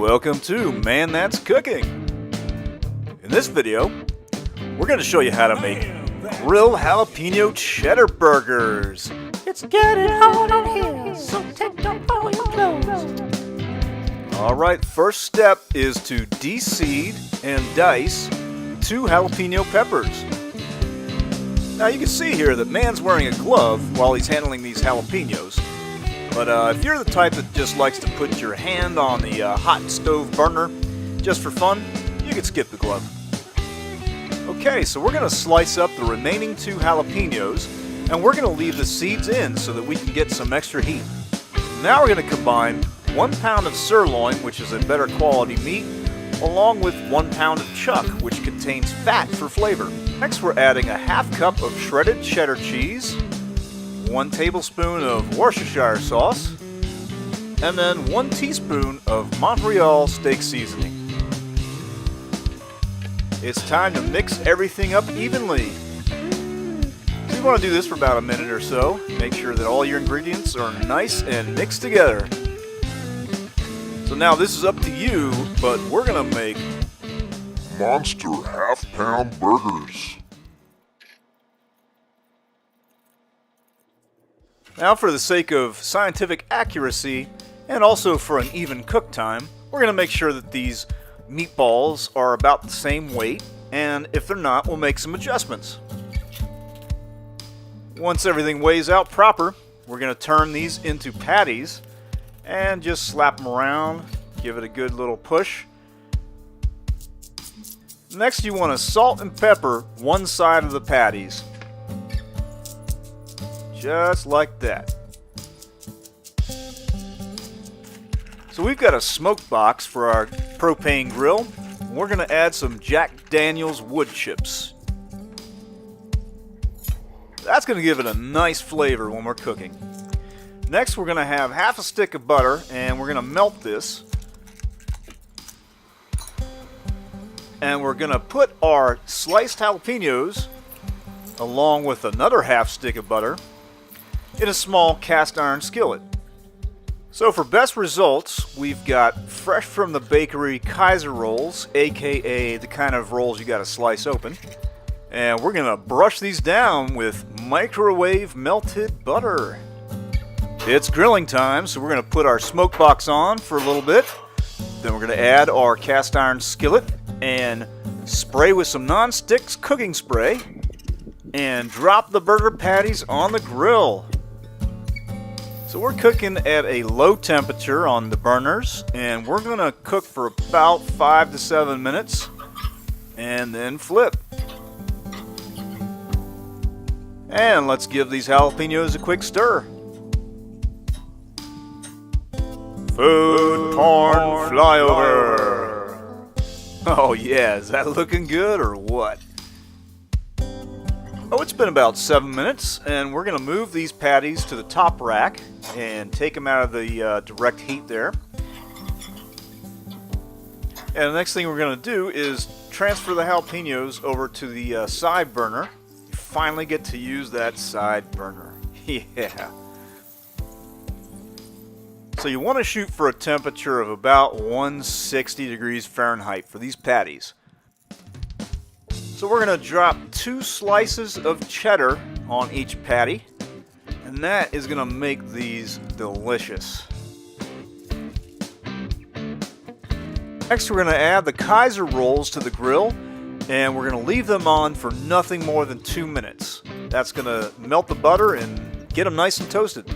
Welcome to Man That's Cooking. In this video, we're going to show you how to make grilled jalapeno cheddar burgers. It's getting hot in here, so take off all your clothes. Alright, first step is to de-seed and dice 2 jalapeno peppers. Now you can see here that Man's wearing a glove while he's handling these jalapenos. But if you're the type that just likes to put your hand on the hot stove burner just for fun, you can skip the glove. Okay, so we're going to slice up the remaining 2 jalapenos, and we're going to leave the seeds in so that we can get some extra heat. Now we're going to combine 1 pound of sirloin, which is a better quality meat, along with 1 pound of chuck, which contains fat for flavor. Next we're adding a ½ cup of shredded cheddar cheese, 1 tablespoon of Worcestershire sauce, and then 1 teaspoon of Montreal steak seasoning. It's time to mix everything up evenly. So you want to do this for about a minute or so. Make sure that all your ingredients are nice and mixed together. So now this is up to you, but we're going to make monster half-pound burgers. Now for the sake of scientific accuracy, and also for an even cook time, we're going to make sure that these meatballs are about the same weight, and if they're not, we'll make some adjustments. Once everything weighs out proper, we're going to turn these into patties, and just slap them around, give it a good little push. Next you want to salt and pepper one side of the patties. Just like that. So we've got a smoke box for our propane grill. We're going to add some Jack Daniel's wood chips. That's going to give it a nice flavor when we're cooking. Next we're going to have half a stick of butter, and we're going to melt this. And we're going to put our sliced jalapenos along with another half stick of butter in a small cast iron skillet. So for best results, we've got fresh from the bakery kaiser rolls, aka the kind of rolls you gotta slice open. And we're gonna brush these down with microwave melted butter. It's grilling time, so we're gonna put our smoke box on for a little bit. Then we're gonna add our cast iron skillet and spray with some non-stick cooking spray and drop the burger patties on the grill. So we're cooking at a low temperature on the burners, and we're going to cook for about 5 to 7 minutes and then flip. And let's give these jalapenos a quick stir. Food porn flyover. Oh yeah, is that looking good or what? Oh, it's been about 7 minutes, and we're going to move these patties to the top rack and take them out of the direct heat there. And the next thing we're going to do is transfer the jalapenos over to the side burner. You finally get to use that side burner. Yeah. So you want to shoot for a temperature of about 160 degrees Fahrenheit for these patties. So we're going to drop 2 slices of cheddar on each patty, and that is going to make these delicious. Next we're going to add the kaiser rolls to the grill, and we're going to leave them on for nothing more than 2 minutes. That's going to melt the butter and get them nice and toasted.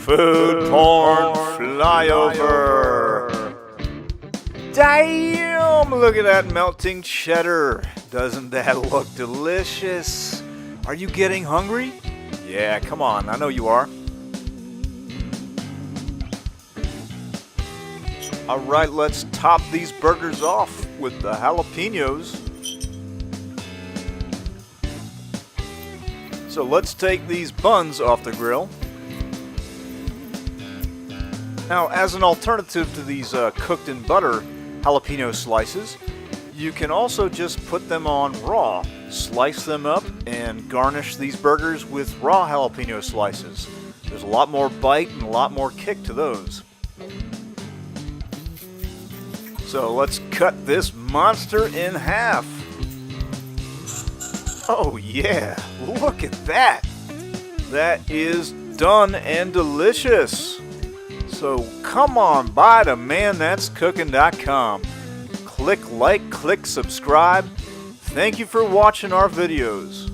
Food porn flyover. Damn! Look at that melting cheddar. Doesn't that look delicious? Are you getting hungry? Yeah, come on, I know you are. Alright, let's top these burgers off with the jalapenos. So let's take these buns off the grill. Now, as an alternative to these cooked in butter jalapeno slices, you can also just put them on raw. Slice them up and garnish these burgers with raw jalapeno slices. There's a lot more bite and a lot more kick to those. So let's cut this monster in half. Oh yeah, look at that. That is done and delicious. So come on by to manthat'scooking.com. Click like, click subscribe. Thank you for watching our videos.